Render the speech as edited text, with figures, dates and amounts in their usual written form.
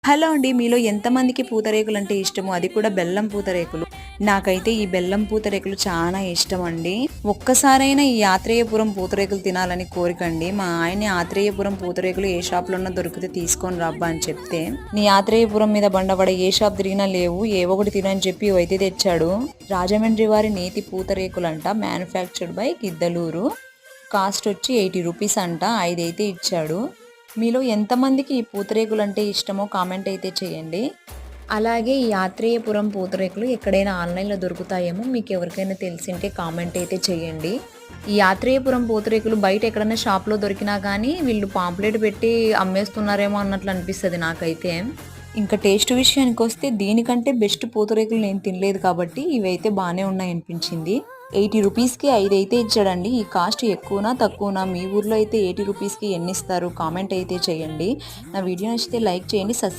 Hello అండి. మీలో ఎంతమందికి పూతరేకులు అంటే ఇష్టమో, అది కూడా బెల్లం పూతరేకులు. నాకైతే ఈ బెల్లం పూతరేకులు చాలా ఇష్టం అండి. ఒక్కసారైనా ఈ ఆత్రేయపురం పూతరేకులు తినాలని కోరికండి. మా ఆయన ఆత్రేయపురం పూతరేకులు ఏ షాప్లో దొరికితే తీసుకొని రబ్బా అని చెప్తే, నీ ఆత్రేయపురం మీద బండబడ ఏ షాప్ తిరిగినా లేవు, ఏ ఒకటి తినని చెప్పి అయితే తెచ్చాడు. రాజమండ్రి వారి నేతి పూతరేకులు అంట, మ్యానుఫ్యాక్చర్డ్ బై గిద్దలూరు. కాస్ట్ వచ్చి 80 రూపీస్ అంట. 5 అయితే ఇచ్చాడు. మీలో ఎంతమందికి ఈ పూతరేకులు అంటే ఇష్టమో కామెంట్ అయితే చేయండి. అలాగే ఈ ఆత్రేయపురం పూతరేకులు ఎక్కడైనా ఆన్లైన్లో దొరుకుతాయేమో మీకు ఎవరికైనా తెలిసింటే కామెంట్ అయితే చేయండి. ఈ ఆత్రేయపురం పూతరేకులు బయట ఎక్కడైనా షాప్లో దొరికినా కానీ వీళ్ళు పాంప్లెట్ పెట్టి అమ్మేస్తున్నారేమో అన్నట్లు అనిపిస్తుంది నాకైతే. ఇంకా టేస్ట్ విషయానికి వస్తే దీనికంటే బెస్ట్ పూతరేకులు నేను తినలేదు కాబట్టి ఇవైతే బాగానే ఉన్నాయి అనిపించింది. 80 రూపీస్కి 5 అయితే ఇచ్చాడండి. ఈ కాస్ట్ ఎక్కువనా తక్కువనా? మీ ఊర్లో అయితే 80 రూపీస్కి ఎన్ని ఇస్తారు? కామెంట్ అయితే చేయండి. నా వీడియో నచ్చితే లైక్ చేయండి.